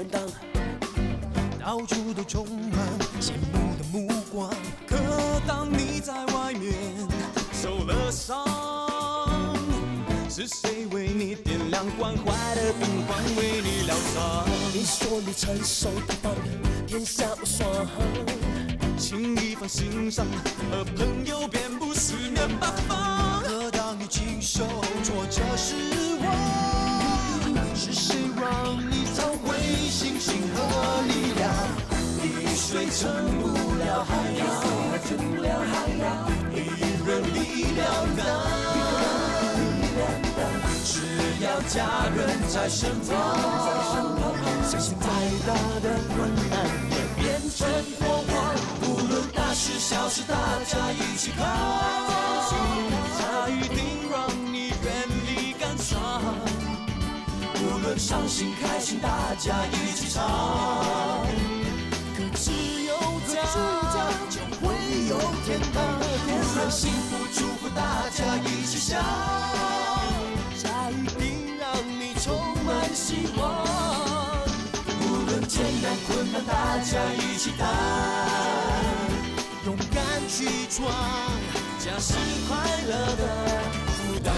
荡，到处都充满羡慕的目光。可当你在外面受了伤，是谁为你点亮关怀的灯光，为你疗伤？你说你成熟大方，天下无双，轻易放心上，和朋友便不四面八方。可当你经受挫折失望，是谁让你找回信心和力量？雨水成不了海洋，一人力量大。只要家人在身旁，相信再大的困难也变成火光。无论大事小事，大家一起扛，它一定让你远离感伤。无论伤心开心，大家一起唱。可只有家，就会有天堂。无论幸福祝福，大家一起想。它一定让你充满希望，无论艰难困难，大家一起担，勇敢去闯，家是快乐的负担。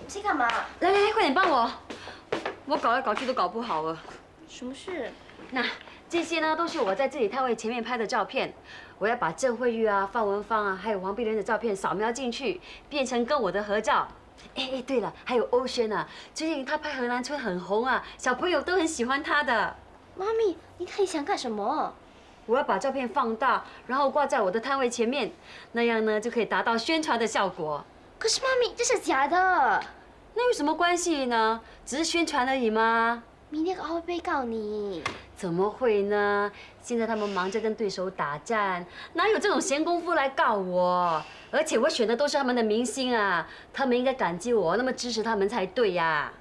在干嘛？来，快点帮我！我搞来搞去都搞不好了。什么事？那这些呢，都是我在这里摊位前面拍的照片。我要把郑慧玉啊、范文芳啊，还有王碧莲的照片扫描进去，变成跟我的合照。哎，对了，还有欧萱啊，最近她拍《荷兰村》很红啊，小朋友都很喜欢她的。妈咪，你到底想干什么？我要把照片放大，然后挂在我的摊位前面，那样呢就可以达到宣传的效果。可是妈咪，这是假的。那有什么关系呢？只是宣传而已嘛。明天还会被告你。怎么会呢？现在他们忙着跟对手打战，哪有这种闲工夫来告我？而且我选的都是他们的明星啊，他们应该感激我，那么支持他们才对呀。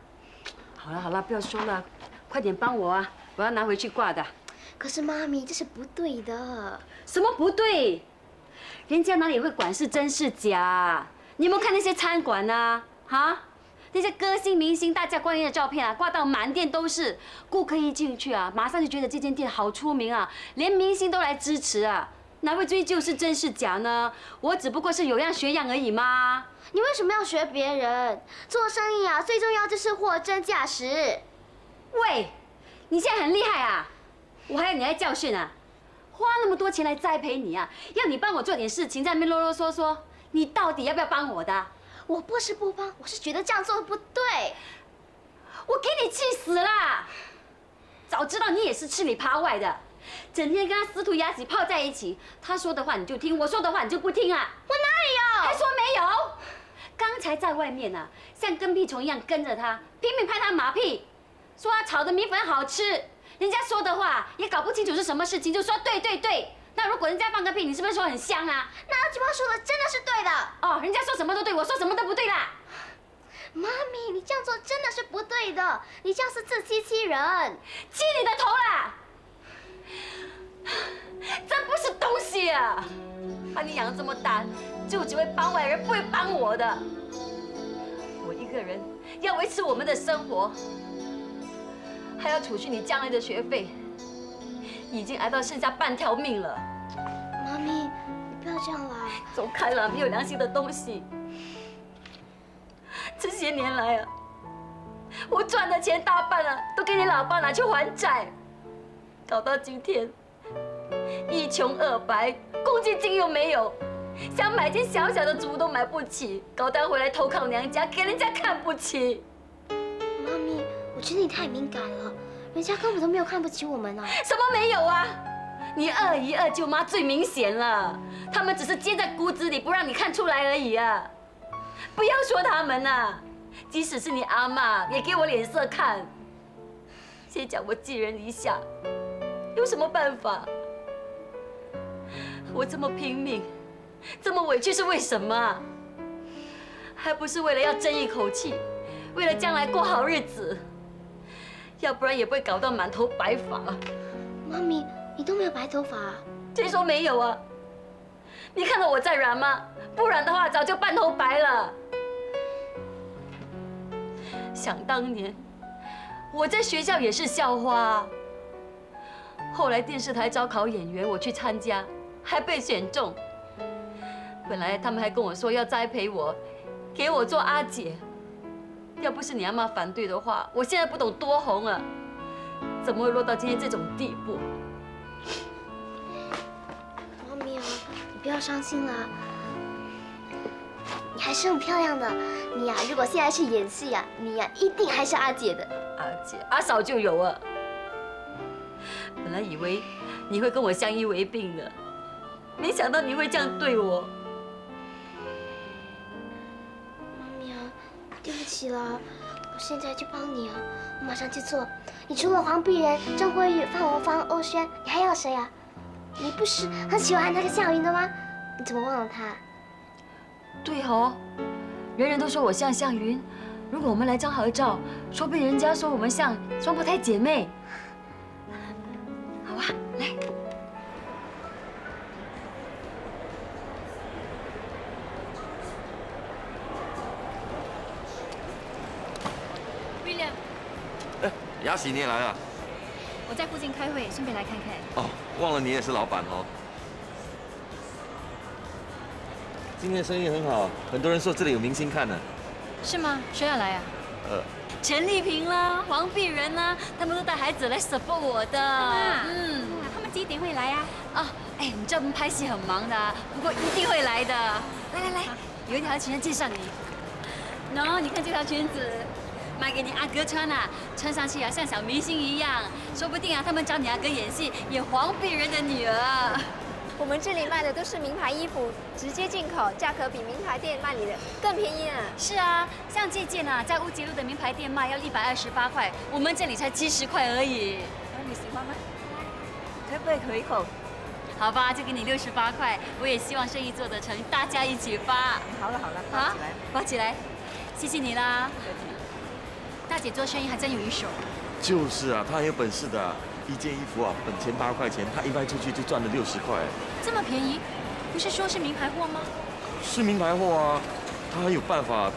好了，不要说了，快点帮我啊！我要拿回去挂的。可是妈咪，这是不对的。什么不对？人家哪里会管是真是假？你有没有看那些餐馆啊？哈？那些歌星、明星、大驾光临的照片啊，挂到满店都是。顾客一进去啊，马上就觉得这间店好出名啊，连明星都来支持啊，哪会追究是真是假呢？我只不过是有样学样而已嘛。你为什么要学别人？做生意啊，最重要就是货真价实。喂，你现在很厉害啊，我还要你来教训啊？花那么多钱来栽培你啊，要你帮我做点事情，在那边啰啰嗦嗦，你到底要不要帮我的？我不是不帮，我是觉得这样做不对。我给你气死了！早知道你也是吃里扒外的，整天跟他死涂牙洗泡在一起。他说的话你就听，我说的话你就不听啊！我哪里有？还说没有？刚才在外面啊，像跟屁虫一样跟着他，拼命拍他马屁，说他炒的米粉好吃。人家说的话也搞不清楚是什么事情，就说对对对。那如果人家放个屁，你是不是说很香啊？那句话说的真的是对的。哦，人家说什么都对，我说什么都不对啦。妈咪，你这样做真的是不对的，你这样是自欺欺人。欺你的头啦！真不是东西啊！把你养这么大，就只会帮外人，不会帮我的。我一个人要维持我们的生活，还要储蓄你将来的学费，已经挨到剩下半条命了。妈咪，你不要这样啦！走开了，没有良心的东西！这些年来啊，我赚的钱大半啊，都给你老爸拿去还债，搞到今天一穷二白，公积金又没有，想买间小小的竹屋都买不起，搞到回来投靠娘家，给人家看不起。妈咪，我觉得你太敏感了，人家根本都没有看不起我们啊！什么没有啊？你二姨、二舅妈最明显了，他们只是接在骨子里，不让你看出来而已啊！不要说他们啊，即使是你阿嬷，也给我脸色看。谁讲我寄人篱下？有什么办法？我这么拼命，这么委屈是为什么？还不是为了要争一口气，为了将来过好日子。要不然也不会搞到满头白发。妈咪，你都没有白头发啊？谁说没有啊？你看到我在染吗？不然的话，早就半头白了。想当年，我在学校也是校花。后来电视台招考演员，我去参加，还被选中。本来他们还跟我说要栽培我，给我做阿姐。要不是你阿妈反对的话，我现在不懂多红啊，怎么会落到今天这种地步？妈咪啊，你不要伤心啦，你还是很漂亮的。你呀，如果现在去演戏呀，你呀一定还是阿姐的。阿姐，阿嫂就有啊。本来以为你会跟我相依为命的，没想到你会这样对我。妈咪啊，对不起啦，我现在就帮你啊，我马上去做。你除了黄碧仁、郑慧玉、范文芳、欧萱，你还要谁啊？你不是很喜欢那个夏云的吗？你怎么忘了他？对哦，人人都说我像向云。如果我们来张合照，说不定人家说我们像双胞胎姐妹。好啊，来。William，哎，雅喜你也来了？我在附近开会，顺便来看看。哦，忘了你也是老板哦。今天生意很好，很多人说这里有明星看呢。是吗？谁要来啊？陈丽萍啦，黄碧仁啦，他们都带孩子来 support 我的。他们几点会来啊？啊，哎，你知道我们拍戏很忙的，不过一定会来的。来来来，有一条裙子介绍你。喏，你看这条裙子，买给你阿哥穿啊，穿上去啊像小明星一样，说不定啊他们找你阿哥演戏，演黄碧仁的女儿。我们这里卖的都是名牌衣服，直接进口，价格比名牌店卖你的更便宜啊！是啊，像这件啊，在乌节路的名牌店卖要128块，我们这里才70块而已。你喜欢吗？可不可以口一口？好吧，就给你68块。我也希望生意做得成，大家一起发。好了好了，好，包起来，谢谢你啦。大姐做生意还真有一手。就是啊，他很有本事的。一件衣服啊，本钱8块钱，他一卖出去就赚了60块。这么便宜？不是说是名牌货吗？是名牌货啊，他很有办法，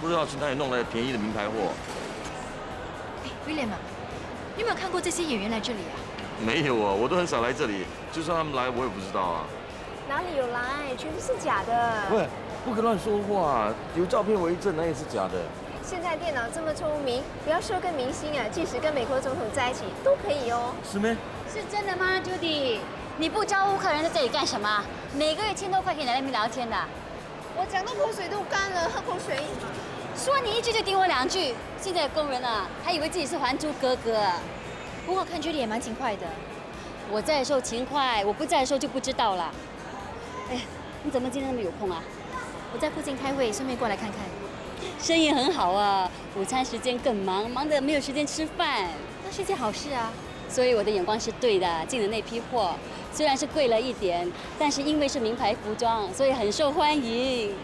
不知道去哪里弄来便宜的名牌货。哎 ，William，你有没有看过这些演员来这里啊？没有啊，我都很少来这里，就算他们来，我也不知道啊。哪里有来？全部是假的。喂，不可乱说话，有照片为证，那也是假的。现在电脑这么聪明，不要说跟明星啊，即使跟美国总统在一起都可以哦。是咩？是真的吗 ，Judy？你不招呼客人在这里干什么？每个月1000多块可以来那边聊天的。我讲到口水都干了，喝口水。说你一句就顶我2句，现在的工人啊，还以为自己是《还珠格格》。不过看 Judy 也蛮勤快的。我在的时候勤快，我不在的时候就不知道了。哎呀，你怎么今天那么有空啊？我在附近开会，顺便过来看看。生意很好啊，午餐时间更忙，忙得没有时间吃饭。那是件好事啊。所以我的眼光是对的，进的那批货虽然是贵了一点，但是因为是名牌服装，所以很受欢迎。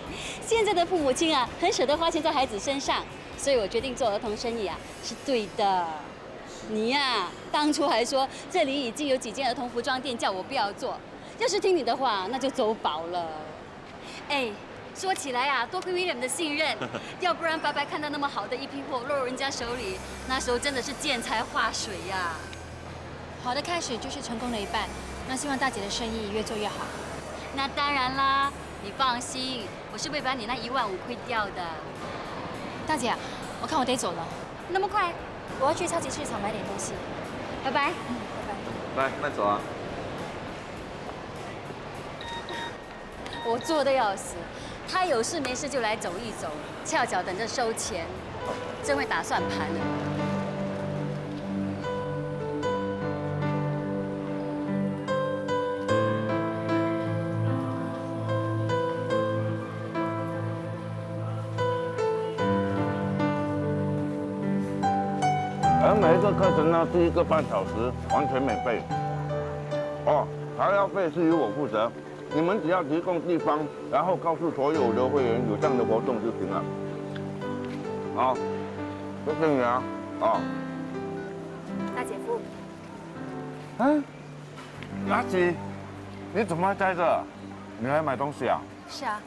现在的父母亲啊，很舍得花钱在孩子身上，所以我决定做儿童生意啊，是对的。你呀，当初还说这里已经有几间儿童服装店，叫我不要做。要是听你的话，那就走宝了。哎。说起来啊，多亏 William 的信任，要不然白白看到那么好的一批货落入人家手里，那时候真的是见财化水呀。好的开始就是成功的一半，那希望大姐的生意越做越好。那当然啦，你放心，我是不会把你那1万5亏掉的。大姐，我看我得走了。那么快？我要去超级市场买点东西。拜拜。拜拜。来，慢走啊。我做的要死。他有事没事就来走一走，翘脚等着收钱，真会打算盘呢。而每一个课程呢，第1个半小时完全免费。哦，材料费是由我负责，你们只要提供地方，然后告诉所有的会员有这样的活动就行了。好，谢谢你啊。啊。大姐夫，嗯，雅琪，你怎么还在这？你来买东西啊？是啊，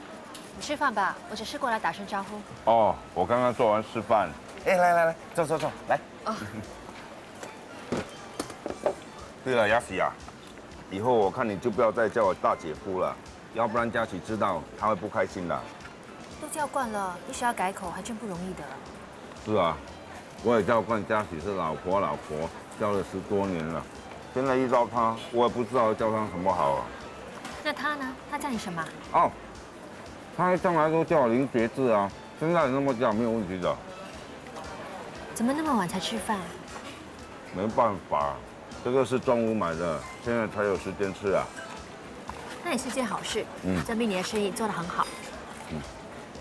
你吃饭吧，我只是过来打声招呼。哦，我刚刚做完示范。哎，来，坐，来。哦。对了，雅琪啊，以后我看你就不要再叫我大姐夫了，要不然佳琪知道她会不开心的。都叫惯了，一时要改口还真不容易的。是啊，我也叫惯佳琪是老婆，叫了10多年了。现在遇到她，我也不知道叫她什么好啊。那他呢？他叫你什么？哦，她向来都叫我林学志啊，现在那么叫没有问题的。怎么那么晚才吃饭？没办法，这个是中午买的，现在才有时间吃啊。那也是件好事，证明你的生意做得很好。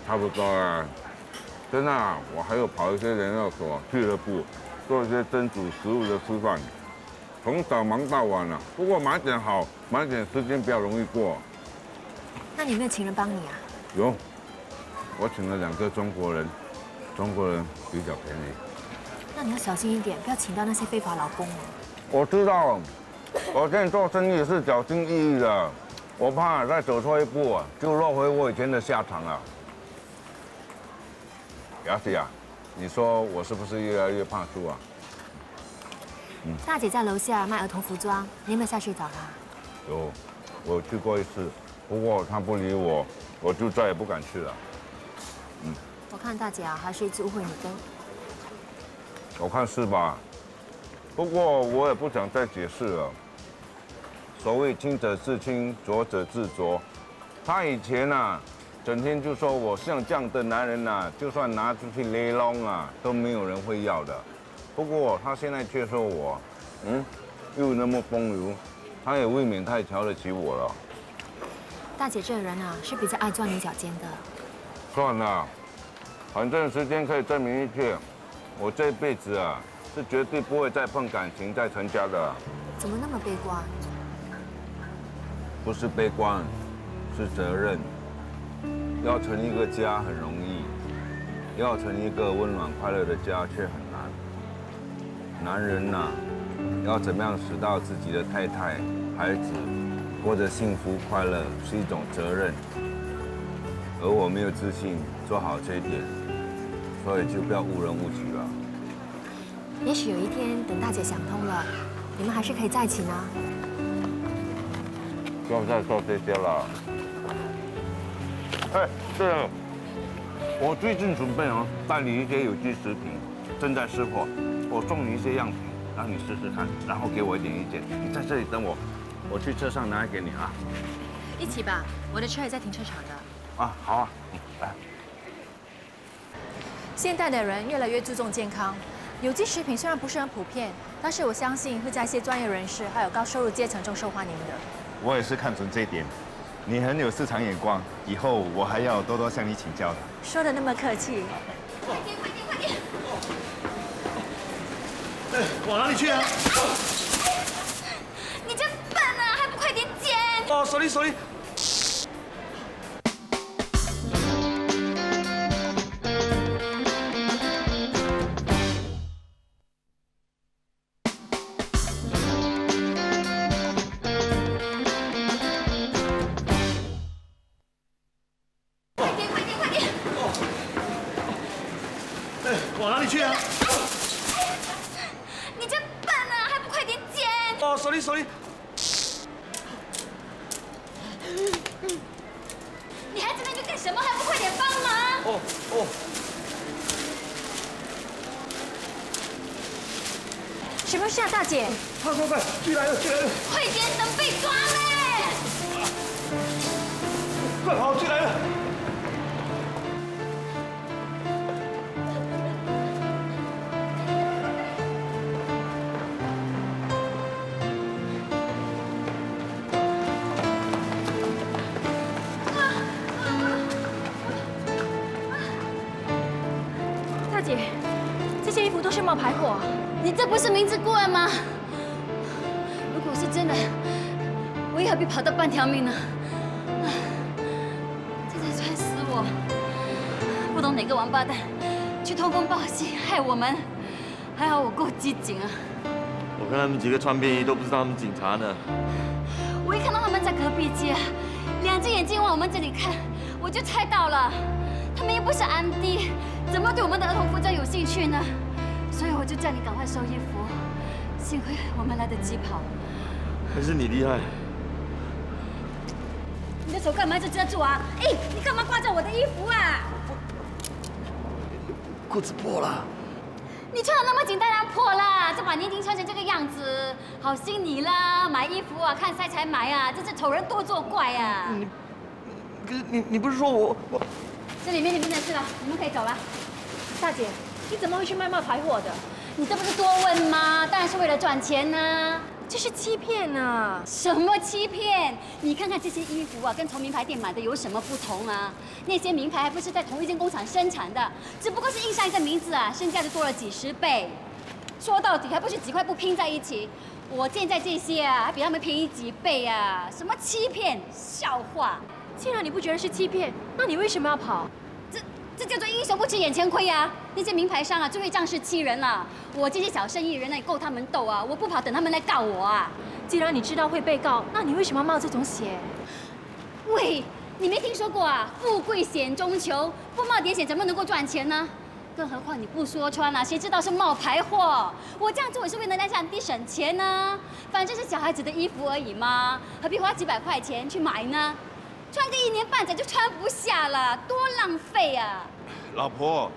差不多啊。真的啊，我还有跑一些联络所、俱乐部，做一些蒸煮食物的示范，从早忙到晚了。不过买点好，买点时间比较容易过。那你有没有请人帮你啊？有，我请了2个中国人，中国人比较便宜。那你要小心一点，不要请到那些非法劳工哦。我知道，我现在做生意是小心翼翼的，我怕再走错一步啊，就落回我以前的下场了。雅琪啊，你说我是不是越来越怕输啊？大姐在楼下卖儿童服装，你有没有下去找她？有，我去过一次，不过她不理我，我就再也不敢去了。我看大姐啊，还是一直误会你的。我看是吧？不过我也不想再解释了。所谓清者自清，浊者自浊。她以前啊，整天就说我像这样的男人啊，就算拿出去勒拢啊，都没有人会要的。不过她现在却说我，又那么风流，她也未免太瞧得起我了。大姐这个人啊，是比较爱钻牛角尖的。算了，反正时间可以证明一切。我这辈子啊，是绝对不会再碰感情、再成家的。怎么那么悲观？不是悲观，是责任。要成一个家很容易，要成一个温暖快乐的家却很难。男人呐，要怎么样使到自己的太太、孩子过得幸福快乐，是一种责任。而我没有自信做好这一点，所以就不要误人误己了。也许有一天，等大姐想通了，你们还是可以在一起呢。不要再说这些了。哎，对了，我最近准备代理一些有机食品，正在试货，我送你一些样品，让你试试看，然后给我一点意见。你在这里等我，我去车上拿给你啊。一起吧，我的车也在停车场的。啊，好啊，来。现代的人越来越注重健康，有机食品虽然不是很普遍，但是我相信会在一些专业人士还有高收入阶层中受欢迎的。我也是看准这一点，你很有市场眼光，以后我还要多多向你请教的。说的那么客气。快点！哎，往哪里去啊？你这笨啊，还不快点捡！哦，sorry。往哪里去啊？你这笨啊，还不快点捡！哦，sorry。你还在那边干什么？还不快点帮忙！哦。什么事啊，大姐？快！追来了！快点，等被抓嘞！快跑，追来了！大姐，这些衣服都是冒牌货。你这不是明知故问吗？如果是真的，我又何必跑到半条命呢？错，不懂哪个王八蛋去通风报信害我们，还好我够机警啊！我看他们几个穿便衣都不是他们警察呢。我一看到他们在隔壁街，2只眼睛往我们这里看，我就猜到了，他们又不是安迪，怎么对我们的儿童服装有兴趣呢？所以我就叫你赶快收衣服，幸亏我们来得及跑。还是你厉害。你的手干嘛一直遮住啊？哎，你干嘛挂着我的衣服啊？裤子破了。你穿的那么紧，当然破了。这把年轻穿成这个样子，好心你啦！买衣服啊，看 size 才买啊，真是丑人多作怪啊！可是你不是说我？这里没你们的事了，你们可以走了。大姐，你怎么会去卖冒牌货的？你这不是多问吗？当然是为了赚钱呢。这是欺骗啊！什么欺骗？你看看这些衣服啊，跟从名牌店买的有什么不同啊？那些名牌还不是在同一间工厂生产的，只不过是印上一个名字啊，身价就多了几10倍。说到底还不是几块布拼在一起。我现在这些啊，还比他们便宜几倍啊！什么欺骗？笑话！既然你不觉得是欺骗，那你为什么要跑？这叫做英雄不吃眼前亏啊！那些名牌商啊，最会仗势欺人了。我这些小生意人呢，够他们斗啊！我不跑，等他们来告我啊！既然你知道会被告，那你为什么要冒这种险？喂，你没听说过啊？富贵险中求，不冒点险怎么能够赚钱呢？更何况你不说穿啊，谁知道是冒牌货？我这样做也是为了让降低省钱呢。反正是小孩子的衣服而已嘛，何必花几百块钱去买呢？穿个1年半载就穿不下了，多浪费啊！老婆，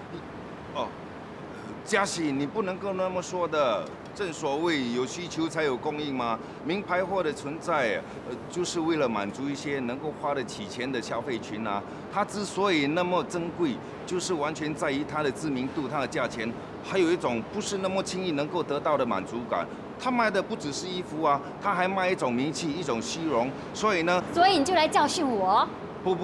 嘉喜，你不能够那么说的。正所谓有需求才有供应嘛。名牌货的存在，就是为了满足一些能够花得起钱的消费群啊。它之所以那么珍贵，就是完全在于它的知名度、它的价钱，还有一种不是那么轻易能够得到的满足感。他卖的不只是衣服啊，他还卖一种名气、一种虚荣。所以呢，所以你就来教训我？不，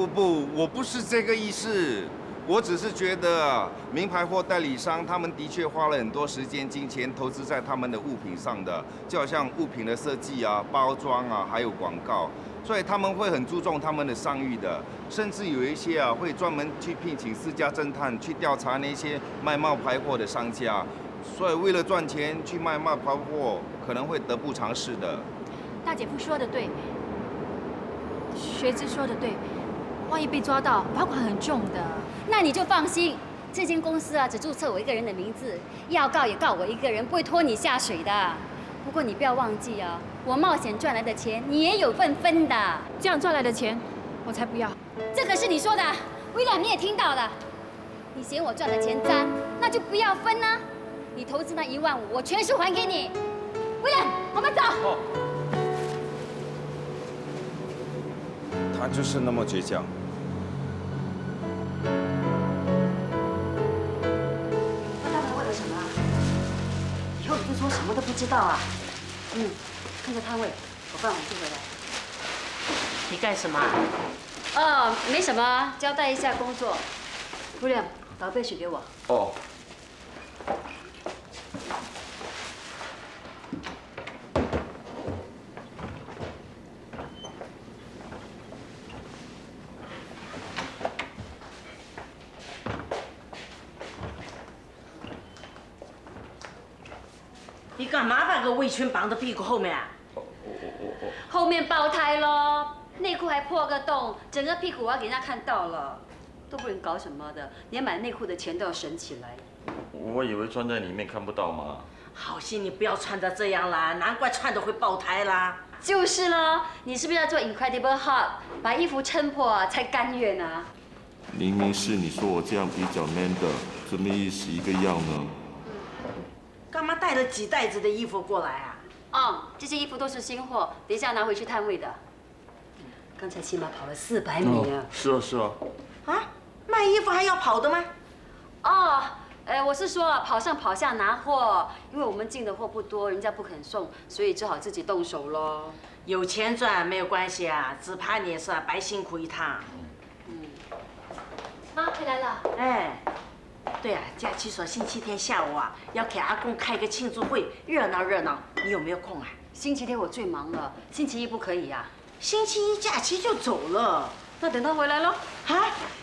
我不是这个意思。我只是觉得名牌货代理商他们的确花了很多时间、金钱投资在他们的物品上的，就好像物品的设计啊、包装啊，还有广告，所以他们会很注重他们的商誉的，甚至有一些啊会专门去聘请私家侦探去调查那些卖冒牌货的商家，所以为了赚钱去卖冒牌货，可能会得不偿失的。大姐夫说的对，学之说的对，万一被抓到，罚款很重的。那你就放心，这间公司啊只注册我一个人的名字，要告也告我一个人，不会拖你下水的。不过你不要忘记啊，我冒险赚来的钱你也有份分的。这样赚来的钱，我才不要。这可是你说的，威廉你也听到了。你嫌我赚的钱脏，那就不要分啊。你投资那1万5，我全数还给你。威廉，我们走。他就是那么倔强。以后你就说什么都不知道啊！看着摊位，我傍晚就回来。你干什么？哦，没什么，交代一下工作。William，倒杯水给我。哦。你干嘛把个围裙绑到屁股后面啊？后面爆胎咯，内裤还破个洞，整个屁股我要给人家看到了，都不能搞什么的，连买内裤的钱都要省起来。我以为穿在里面看不到嘛。好心你不要穿得这样啦，难怪穿的会爆胎啦。就是咯，你是不是要做 Incredible Hulk， 把衣服撑破才甘愿啊？明明是你说我这样比较 man 的，怎么意思一个样呢？干嘛带了几袋子的衣服过来啊？这些衣服都是新货，等一下拿回去摊位的。刚才起码跑了400米啊！是啊是啊。啊，卖衣服还要跑的吗？我是说跑上跑下拿货，因为我们进的货不多，人家不肯送，所以只好自己动手咯。有钱赚没有关系啊，只怕你也是白辛苦一趟。妈回来了。哎，对啊，佳琪说星期天下午啊要给阿公开个庆祝会，热闹热闹，你有没有空啊？星期天我最忙了，星期一不可以啊。星期一假期就走了，那等他回来喽。啊，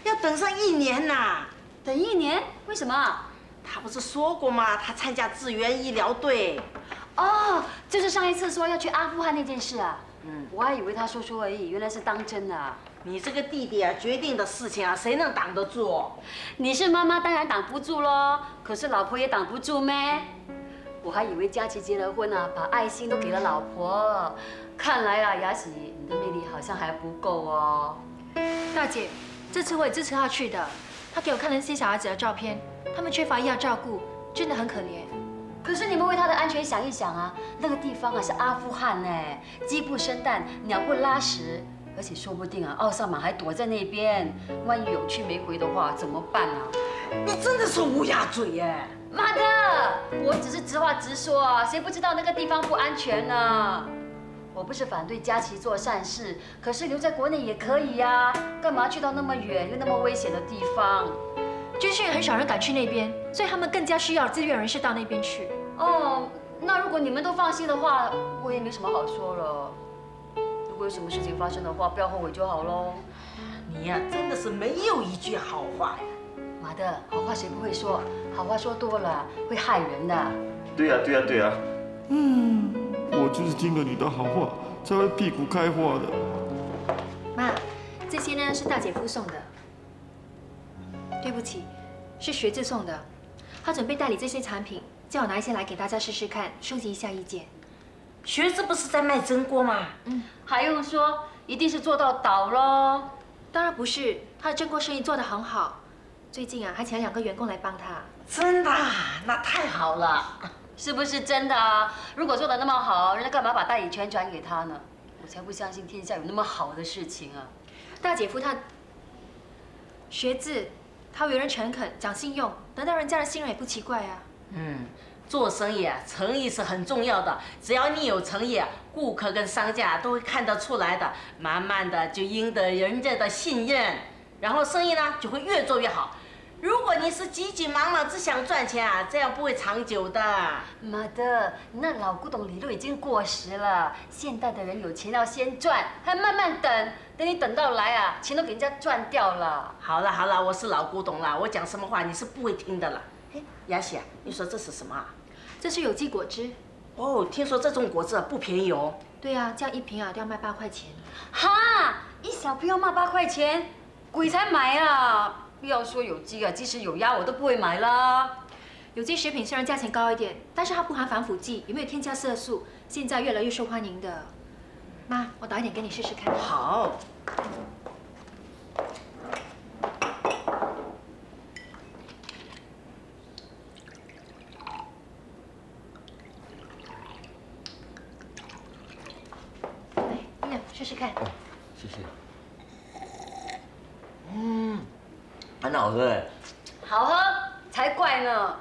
要等上1年呐！等1年？为什么？他不是说过吗？他参加志愿医疗队。哦，就是上一次说要去阿富汗那件事啊。我还以为他说说而已，原来是当真的啊。你这个弟弟啊，决定的事情啊，谁能挡得住？你是妈妈，当然挡不住喽。可是老婆也挡不住咩？我还以为佳琪结了婚啊，把爱心都给了老婆。看来啊，雅喜，你的魅力好像还不够哦。大姐，这次我也支持他去的。他给我看了那些小孩子的照片，他们缺乏医疗照顾，真的很可怜。可是你们为他的安全想一想啊，那个地方啊是阿富汗哎，鸡不生蛋，鸟不拉屎，而且说不定啊，奥萨玛还躲在那边，万一有去没回的话怎么办啊？你真的是乌鸦嘴耶！妈的，我只是直话直说啊，谁不知道那个地方不安全呢？我不是反对佳琪做善事，可是留在国内也可以呀，干嘛去到那么远又那么危险的地方？军训很少人敢去那边，所以他们更加需要自愿人士到那边去。哦，那如果你们都放心的话，我也没什么好说了。如果有什么事情发生的话，不要后悔就好喽。你呀，真的是没有一句好话呀！妈的，好话谁不会说？好话说多了会害人的。对呀，对呀，对呀。我就是听了你的好话，才会屁股开花的。妈，这些呢是大姐夫送的。对不起，是学志送的。他准备代理这些产品，叫我拿一些来给大家试试看，收集一下意见。学志不是在卖榛果吗？还用说？一定是做到倒喽。当然不是，他的榛果生意做得很好。最近啊，还请了2个员工来帮他。真的啊？那太好了。是不是真的啊？如果做得那么好，人家干嘛把代理权转给他呢？我才不相信天下有那么好的事情啊！大姐夫他学志，他为人诚恳，讲信用，得到人家的信任也不奇怪啊。做生意啊，诚意是很重要的。只要你有诚意啊，顾客跟商家都会看得出来的，慢慢的就赢得人家的信任，然后生意呢就会越做越好。如果你是急急忙忙只想赚钱啊，这样不会长久的。妈的，你那老古董理论已经过时了。现代的人有钱要先赚，还慢慢等，等你等到来啊，钱都给人家赚掉了。好了好了，我是老古董了，我讲什么话你是不会听的了。哎，雅喜啊，你说这是什么啊？这是有机果汁。哦，听说这种果汁啊不便宜哦。对啊，这样1瓶啊都要卖8块钱。哈，一小瓶要卖8块钱，鬼才买啊！不要说有机啊，即使有鸭我都不会买啦。有机食品虽然价钱高一点，但是它不含防腐剂，也没有添加色素，现在越来越受欢迎的。妈，我倒一点给你试试看。好。来，姑娘试试看。哦，谢谢。很好喝哎。好喝才怪呢！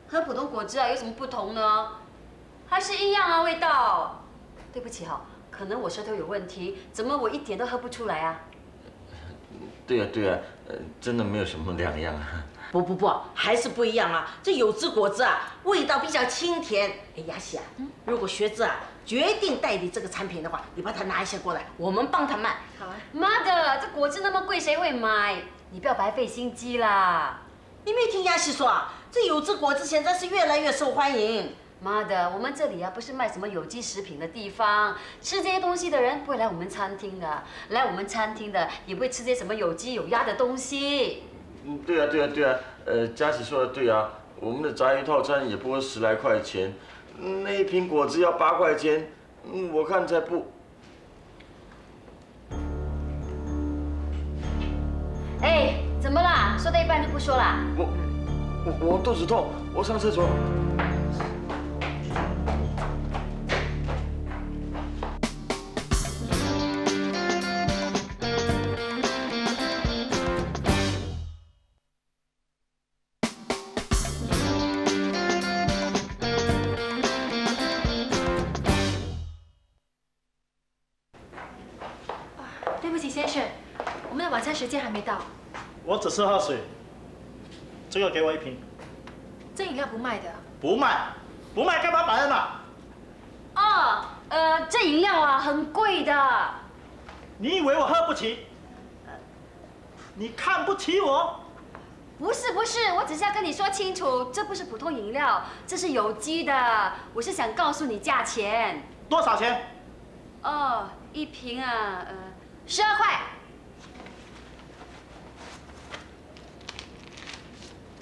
和普通果汁啊有什么不同呢？还是一样啊味道。对不起哈，可能我舌头有问题，怎么我一点都喝不出来啊？对呀对呀，真的没有什么两样啊。不，还是不一样啊！这有汁果汁啊，味道比较清甜。哎，雅喜啊，如果学志啊决定代理这个产品的话，你把它拿一些过来，我们帮他卖。好啊。妈的，这果汁那么贵，谁会买？你不要白费心机啦！你没听雅喜说啊？这有汁果汁现在是越来越受欢迎。妈的，我们这里啊不是卖什么有机食品的地方，吃这些东西的人不会来我们餐厅的，来我们餐厅的也不会吃些什么有鸡有鸭的东西。对呀对呀对呀，佳琪说的对啊，我们的杂鱼套餐也不过10来块钱，那一瓶果汁要8块钱，我看才不。哎，怎么啦？说到一半就不说啦？我肚子痛，我上厕所。对不起，先生，我们的晚餐时间还没到。我只是喝水，这个给我1瓶。这饮料不卖的。不卖，不卖干嘛摆着呢？哦，这饮料啊很贵的。你以为我喝不起？你看不起我？不是，我只是要跟你说清楚，这不是普通饮料，这是有机的。我是想告诉你价钱。多少钱？哦，一瓶啊，12块。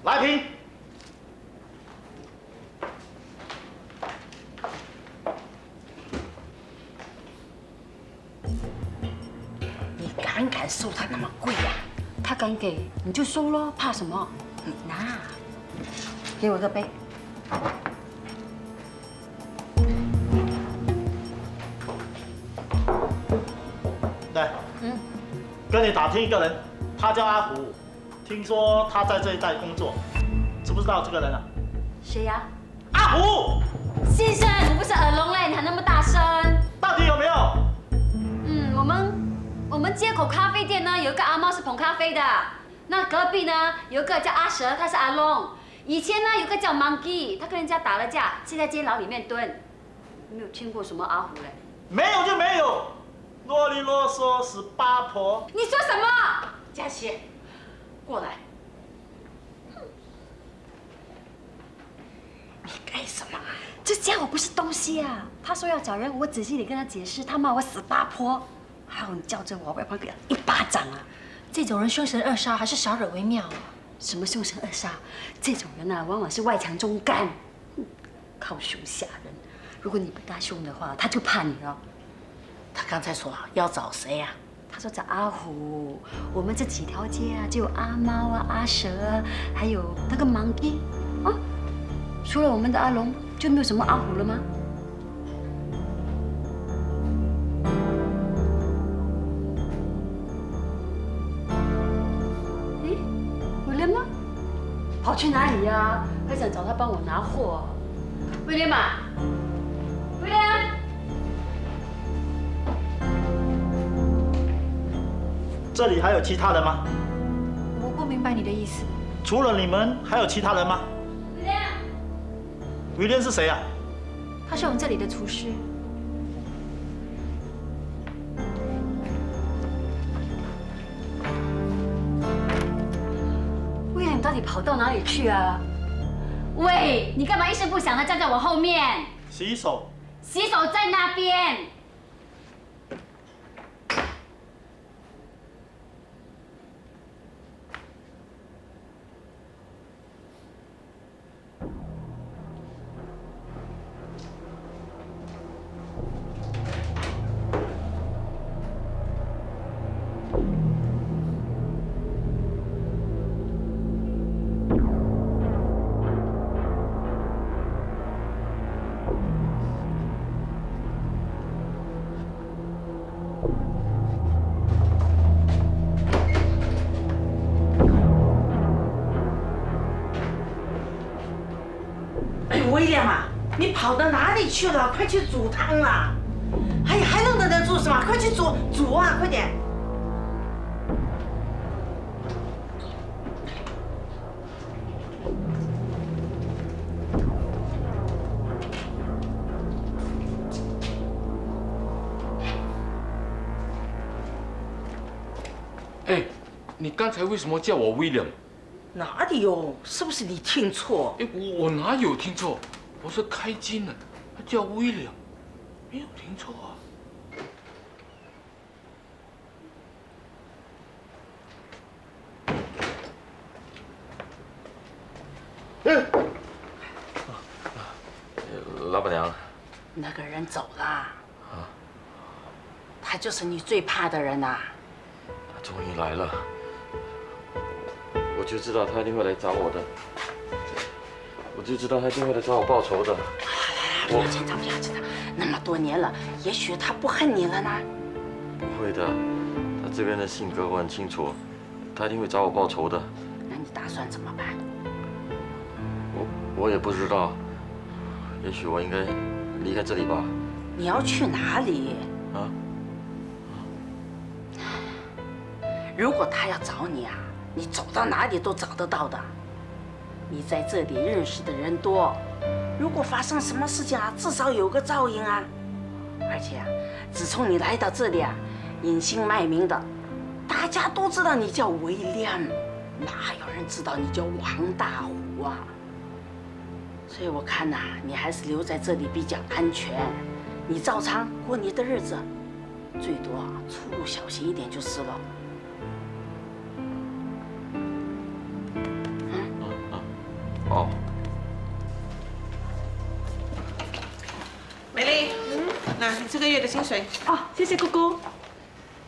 来瓶。你敢收他那么贵呀？他敢给你就收咯，怕什么？你拿，给我个杯。对，跟你打听一个人，他叫阿虎，听说他在这一带工作，知不知道这个人啊？谁呀？阿虎。先生，我不是耳聋嘞，你喊那么大声。到底有没有？我们街口咖啡店呢，有一个阿猫是捧咖啡的。那隔壁呢，有一个叫阿蛇，他是阿龙。以前呢，有个叫 Monkey， 他跟人家打了架，现在监牢里面蹲。没有听过什么阿虎嘞？没有就没有，啰里啰嗦死八婆。你说什么？嘉琪，过来。你干什么？这家伙不是东西啊！他说要找人，我仔细地跟他解释，他骂我死八婆，还有你叫着我，我要帮给他一巴掌啊！这种人凶神恶煞，还是少惹为妙啊！什么凶神恶煞？这种人啊，往往是外强中干，靠凶吓人。如果你不大凶的话，他就怕你了。他刚才说要找谁呀？他说找阿虎。我们这几条街啊，就有阿猫啊、阿蛇啊，还有那个 Monkey 啊。除了我们的阿龙，就没有什么阿虎了吗？哎，威廉吗？跑去哪里呀？还想找他帮我拿货。威廉嘛，威廉。这里还有其他人吗？我不明白你的意思。除了你们，还有其他人吗？威廉是谁啊？他是我们这里的厨师。威廉，你到底跑到哪里去啊？喂，你干嘛一声不响的站在我后面？洗手。洗手在那边。威廉啊，你跑到哪里去了？快去煮汤啊！哎呀，还愣在那做什么？快去煮啊，快点！哎，你刚才为什么叫我威廉？哪里有？是不是你听错？哎，我哪有听错？我是开金的，他叫威廉，没有听错啊。老板娘，那个人走了。啊？他就是你最怕的人呐。他终于来了。我就知道他一定会来找我的，我就知道他一定会来找我报仇的。不要紧张，不要紧张，那么多年了，也许他不恨你了呢。不会的，他这个人的性格我很清楚，他一定会找我报仇的。那你打算怎么办？我也不知道，也许我应该离开这里吧。你要去哪里？啊？如果他要找你啊，你走到哪里都找得到的。你在这里认识的人多，如果发生什么事情啊，至少有个照应啊。而且啊，自从你来到这里啊，隐姓埋名的，大家都知道你叫威廉，哪有人知道你叫王大虎啊？所以我看呐，你还是留在这里比较安全。你照常过你的日子，最多出入小心一点就是了。哦。 美丽，那你这个月的薪水啊，谢谢姑姑。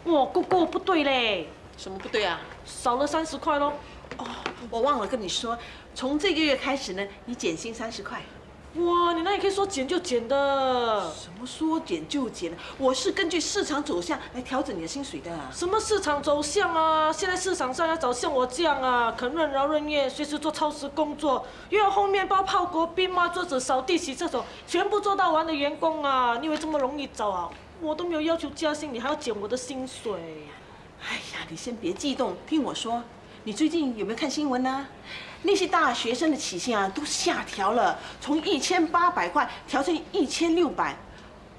哇，姑姑不对嘞，什么不对啊？少了30块咯。哦，我忘了跟你说，从这个月开始呢，你减薪30块。哇，你那也可以说减就减的。什么说减就减的？我是根据市场走向来调整你的薪水的。什么市场走向啊？现在市场上要找像我这样啊，肯任劳任怨，随时做超时工作，又要烘面包、泡国宾、抹桌子、扫地、洗厕所，全部做到完的员工啊！你以为这么容易找啊？我都没有要求加薪，你还要减我的薪水。哎呀，你先别激动，听我说，你最近有没有看新闻呢？那些大学生的起薪啊都下调了，从1800块调成1600，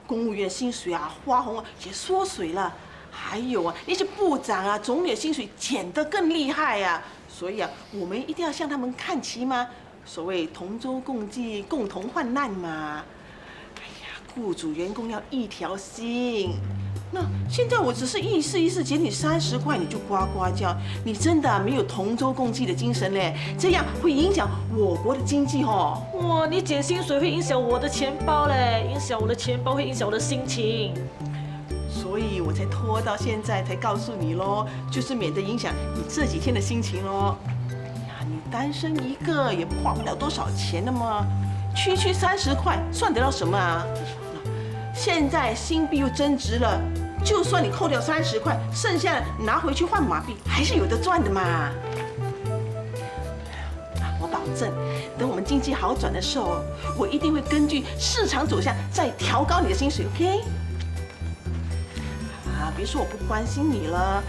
公务员薪水啊、花红啊也缩水了，还有啊那些部长啊、总理的薪水减得更厉害呀。所以啊，我们一定要向他们看齐嘛，所谓同舟共济、共同患难嘛。哎呀，雇主员工要一条心。那现在我只是意思减你30块，你就呱呱叫，你真的没有同舟共济的精神嘞，这样会影响我国的经济哦。哇，你减薪水会影响我的钱包嘞，影响我的钱包会影响我的心情，所以我才拖到现在才告诉你咯，就是免得影响你这几天的心情咯。哎呀，你单身一个也花不了多少钱的嘛，区30块算得了什么啊？现在新币又增值了，就算你扣掉30块，剩下的拿回去换马币，还是有得赚的嘛。我保证，等我们经济好转的时候，我一定会根据市场走向再调高你的薪水 ，OK？ 啊，别说我不关心你了。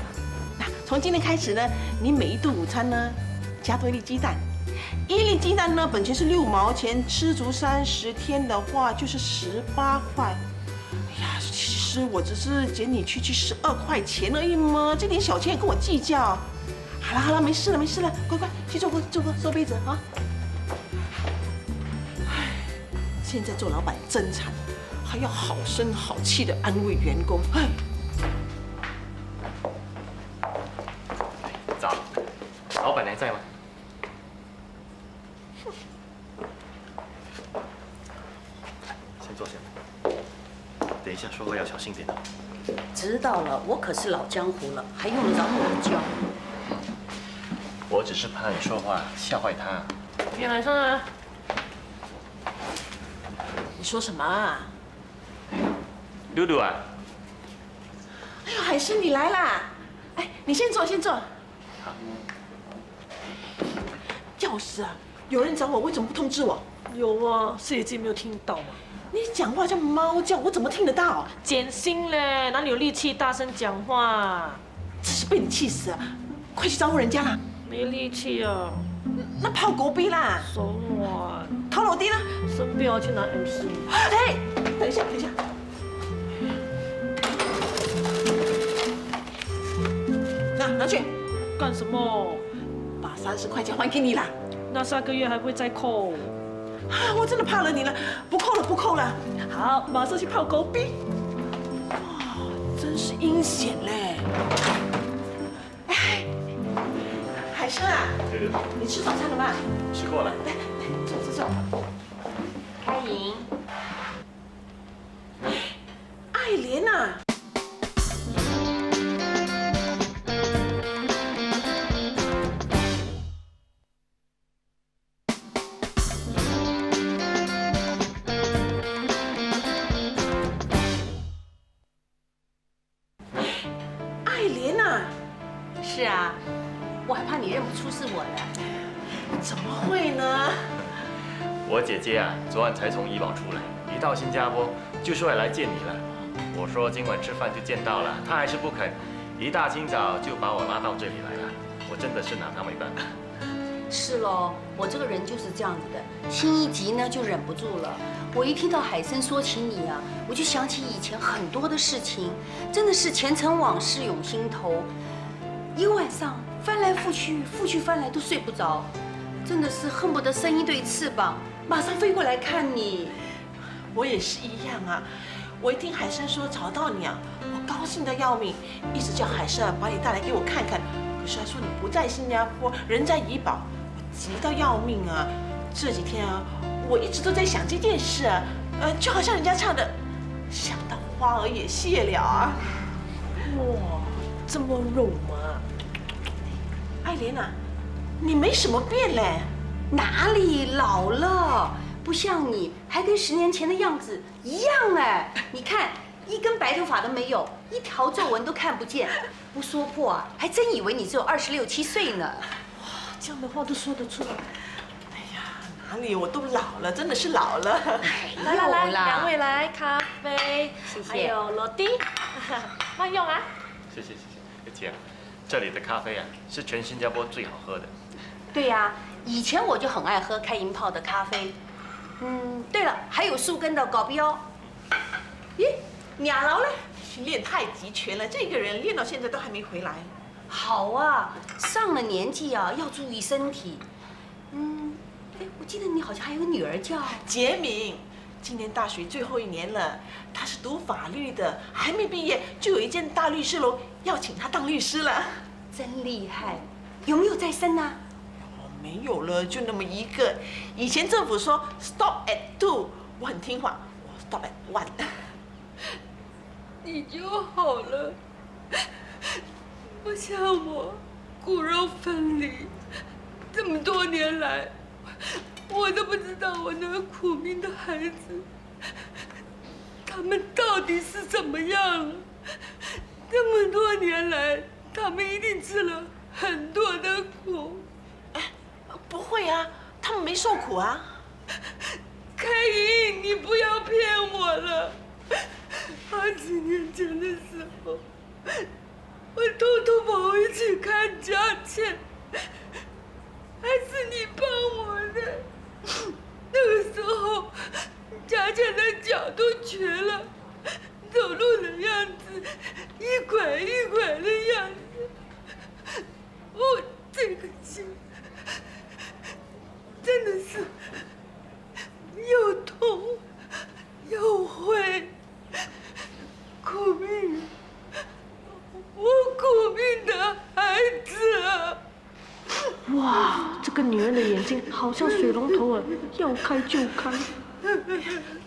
那从今天开始呢，你每一顿午餐呢，加多1粒鸡蛋，1粒鸡蛋呢，本钱是6毛钱，吃足30天的话就是18块。哎呀，其实我只是减你区12块钱而已嘛，这点小钱也跟我计较。好了，没事了，乖乖去做饭收杯子啊。唉，现在做老板真惨，还要好声好气的安慰员工。唉，早，老板娘在吗？先坐下。等一下说话要小心点。知道了，我可是老江湖了，还用得着我教？我只是怕你说话吓坏他。原来是。你说什么啊？露露啊！哎呦，海参你来啦！哎，你先坐。好。要是啊，有人找我，为什么不通知我？有啊，是已经没有听到吗？你讲话像猫叫，我怎么听得到？减薪嘞，哪里有力气大声讲话？真是被你气死啊！快去招呼人家啦！没力气啊。那泡狗逼啦！手软。陶老弟呢？生病要去拿 MC。哎，等一下。拿去。干什么？把30块钱还给你啦。那下个月还会再扣。啊，我真的怕了你了，不扣了。好，马上去泡狗逼。哇，真是阴险嘞！哎，海参啊，你吃早餐了吗？吃过了。来，坐。开营。爱莲啊！是啊，我还怕你认不出是我的。怎么会呢？我姐姐啊，昨晚才从医保出来，一到新加坡就说要来见你了。我说今晚吃饭就见到了，她还是不肯，一大清早就把我拉到这里来了。我真的是拿她没办法。是咯，我这个人就是这样子的，心一急呢就忍不住了。我一听到海参说起你啊，我就想起以前很多的事情，真的是前尘往事涌心头。一个晚上翻来覆去，覆去翻来都睡不着，真的是恨不得生一对翅膀，马上飞过来看你。我也是一样啊，我一听海生说找到你啊，我高兴得要命，一直叫海生把你带来给我看看。可是他说你不在新加坡，人在怡保，我急到要命啊。这几天啊，我一直都在想这件事啊，就好像人家唱的“想到花儿也谢了”啊。哇，这么肉麻！爱莲啊，你没什么变嘞？哪里老了？不像你，还跟10年前的样子一样哎！你看，一根白头发都没有，一条皱纹都看不见。不说破啊，还真以为你只有26、7岁呢。哇，这样的话都说得出来。哎呀，哪里，我都老了，真的是老了。来来来，两位来咖啡，谢谢。还有罗蒂，慢用啊。谢谢。姐，这里的咖啡啊，是全新加坡最好喝的。对呀，以前我就很爱喝开银泡的咖啡。对了，还有树根的高标。咦，俩老嘞？练太极拳了，这个人练到现在都还没回来。好啊，上了年纪啊，要注意身体。我记得你好像还有个女儿叫杰敏，今年大学最后1年了，她是读法律的，还没毕业就有一间大律师楼要请她当律师了。真厉害，有没有再生啊？没有了，就那么一个。以前政府说 stop at 2，我很听话，我 stop at 1。你就好了，不像我骨肉分离，这么多年来，我都不知道我那个苦命的孩子，他们到底是怎么样了。这么多年来，他们一定吃了很多的苦。不会啊，他们没受苦啊。开莹，你不要骗我了。20年前的时候，我偷偷跑回去看佳倩，还是你帮我的。那个时候，佳倩的脚都瘸了，走路的样子一拐一拐的样子，我这个心真的是又痛又悔。苦命，我苦命的孩子啊！哇，这个女人的眼睛好像水龙头啊，要开就开。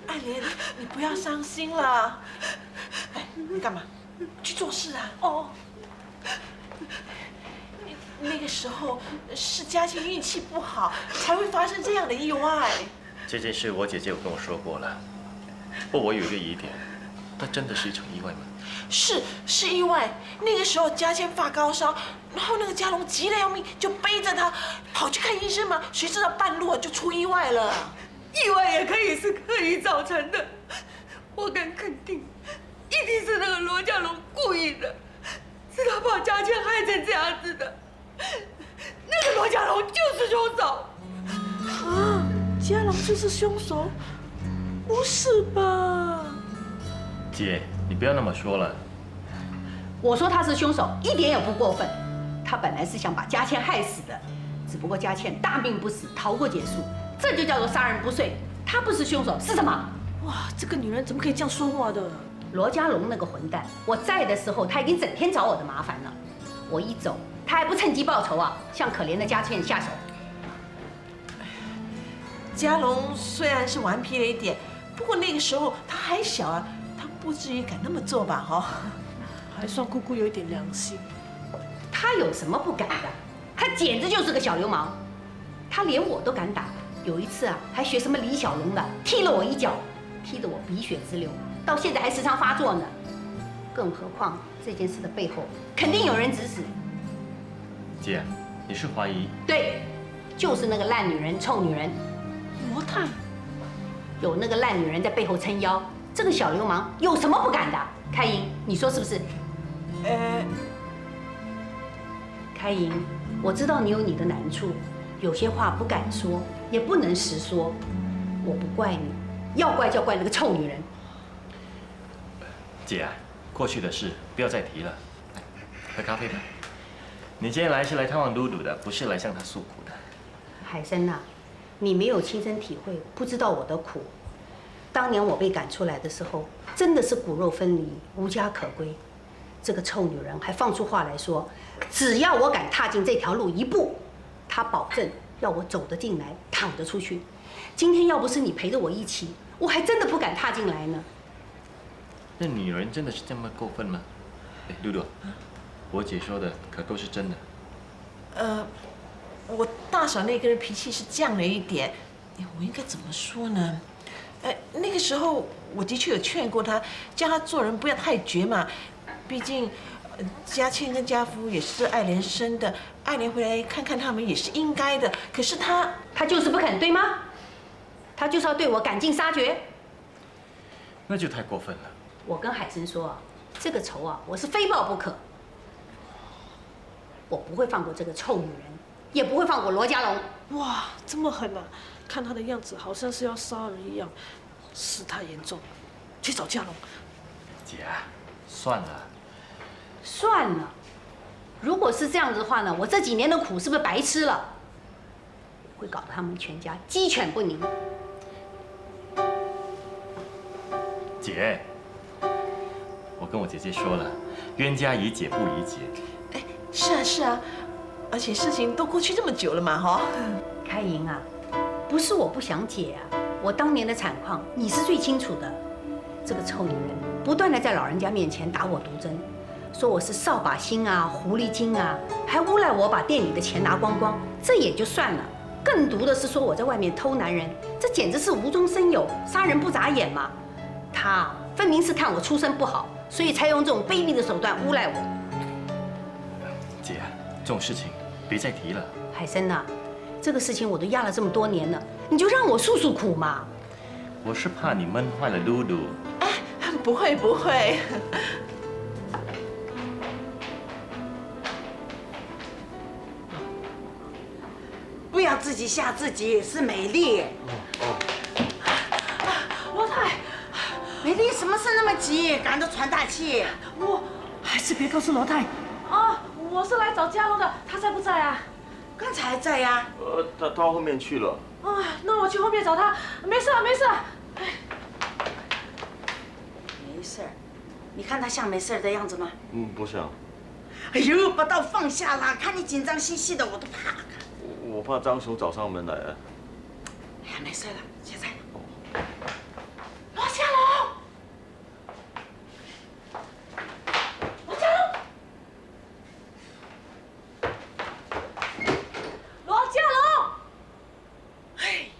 爱莲，你不要伤心了。哎，你干嘛？去做事啊！哦。那个时候是佳倩运气不好，才会发生这样的意外。这件事我姐姐有跟我说过了，不过我有一个疑点。那真的是一场意外吗？是意外。那个时候佳倩发高烧，然后那个嘉龙急得要命，就背着她跑去看医生嘛。谁知道半路就出意外了。意外也可以是刻意造成的，我敢肯定，一定是那个罗家龙故意的，是他把佳倩害成这样子的。那个罗家龙就是凶手。啊，嘉龙就是凶手？不是吧？姐，你不要那么说了。我说他是凶手，一点也不过分。他本来是想把佳倩害死的，只不过佳倩大命不死，逃过劫数，这就叫做杀人不遂。他不是凶手，是什么？哇，这个女人怎么可以这样说话的？罗家龙那个混蛋，我在的时候他已经整天找我的麻烦了，我一走，他还不趁机报仇啊，向可怜的佳倩下手。嘉龙虽然是顽皮了一点，不过那个时候他还小啊。不至于敢那么做吧？哈，还算姑姑有一点良心。他有什么不敢的？他简直就是个小流氓，他连我都敢打。有一次啊，还学什么李小龙的，踢了我一脚，踢得我鼻血直流，到现在还时常发作呢。更何况这件事的背后，肯定有人指使。姐，你是怀疑？对，就是那个烂女人、臭女人罗太，有那个烂女人在背后撑腰。这个小流氓有什么不敢的？开莹，你说是不是？开莹，我知道你有你的难处，有些话不敢说，也不能实说。我不怪你，要怪就怪那个臭女人。姐啊，过去的事不要再提了，来喝咖啡吧。你今天来是来探望露露的，不是来向她诉苦的。海生呐，你没有亲身体会，不知道我的苦。当年我被赶出来的时候，真的是骨肉分离，无家可归。这个臭女人还放出话来说，只要我敢踏进这条路一步，她保证要我走得进来，躺得出去。今天要不是你陪着我一起，我还真的不敢踏进来呢。那女人真的是这么过分吗？哎，露露，我姐说的可都是真的。我大嫂那个人脾气是犟了一点，我应该怎么说呢？那个时候我的确有劝过她，叫她做人不要太绝嘛。毕竟，嘉倩跟家夫也是爱莲生的，爱莲回来看看他们也是应该的。可是她就是不肯，对吗？她就是要对我赶尽杀绝。那就太过分了。我跟海生说啊，这个仇啊，我是非报不可。我不会放过这个臭女人，也不会放过罗家龙。哇，这么狠啊！看他的样子，好像是要杀人一样，事态严重，去找家龙。姐，算了。算了，如果是这样子的话呢，我这几年的苦是不是白吃了？我会搞得他们全家鸡犬不宁。姐，我跟我姐姐说了，冤家宜解不宜结。是啊是啊，而且事情都过去这么久了嘛，哈。开莹啊，不是我不想解啊，我当年的惨况你是最清楚的。这个臭女人不断的在老人家面前打我毒针，说我是扫把星啊、狐狸精啊，还诬赖我把店里的钱拿光光，这也就算了。更毒的是说我在外面偷男人，这简直是无中生有，杀人不眨眼嘛。他分明是看我出身不好，所以才用这种卑鄙的手段诬赖我。姐，这种事情别再提了。海生呐，这个事情我都压了这么多年了，你就让我诉诉苦嘛。我是怕你闷坏了露露。不会不会。不要自己吓自己，是美丽。罗太，美丽，什么事那么急，赶着喘大气？我还是别告诉罗太。啊，我是来找家龙的，他在不在啊？刚才在呀。他到后面去了。啊，那我去后面找他。没事没事。没事，你看他像没事的样子吗？不像。哎呦，把刀放下啦！看你紧张兮兮的，我都怕。我怕张叔找上门来了。哎呀，没事了，现在。罗家龙，罗家龙，罗家龙，嘿，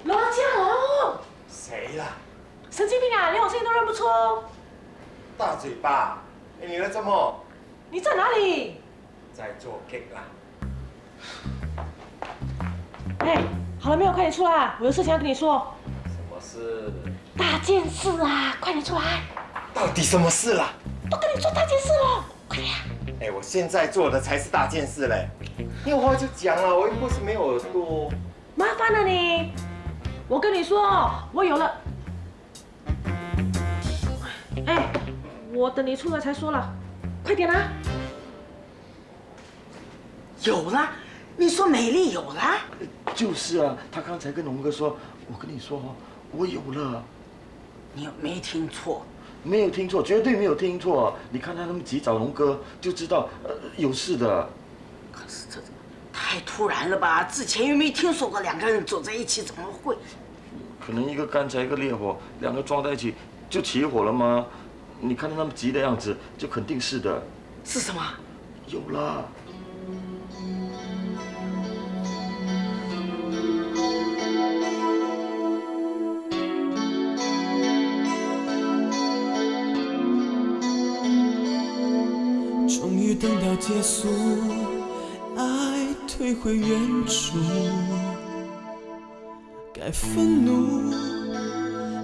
罗家龙，谁啦？神经病啊，连我声音都认不出。大嘴巴，你来怎么？你在哪里？在做 cake 啦。哎，好了没有？快点出来，我有事情要跟你说。什么事？大件事啊，快点出来！到底什么事啦？都跟你说大件事了，快点！哎，我现在做的才是大件事嘞！你有话就讲了，我又不是没有耳朵。麻烦了你，我跟你说，我有了。哎，我等你出来才说了，快点啦！有了，你说美丽有了？就是啊，他刚才跟龙哥说，我跟你说哦，我有了。你有没听错？没有听错，绝对没有听错。你看他那么急找龙哥，就知道有事的。可是这太突然了吧？之前又没听说过两个人走在一起，怎么会？可能一个干柴一个烈火，两个撞在一起就起火了吗？你看他那么急的样子，就肯定是的。是什么？有了。终于等到结束，爱退回原处，该愤怒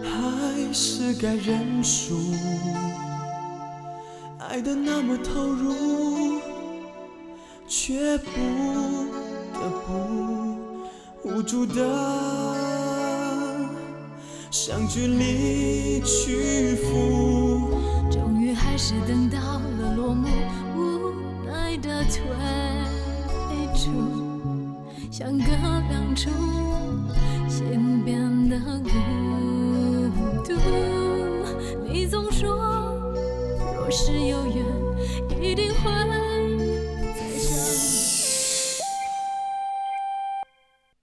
还是该认输？爱得那么投入，却不得不无助的向距离屈服。终于还是等到了落幕。退出，像个当初心变得孤独。你总说，若是有缘。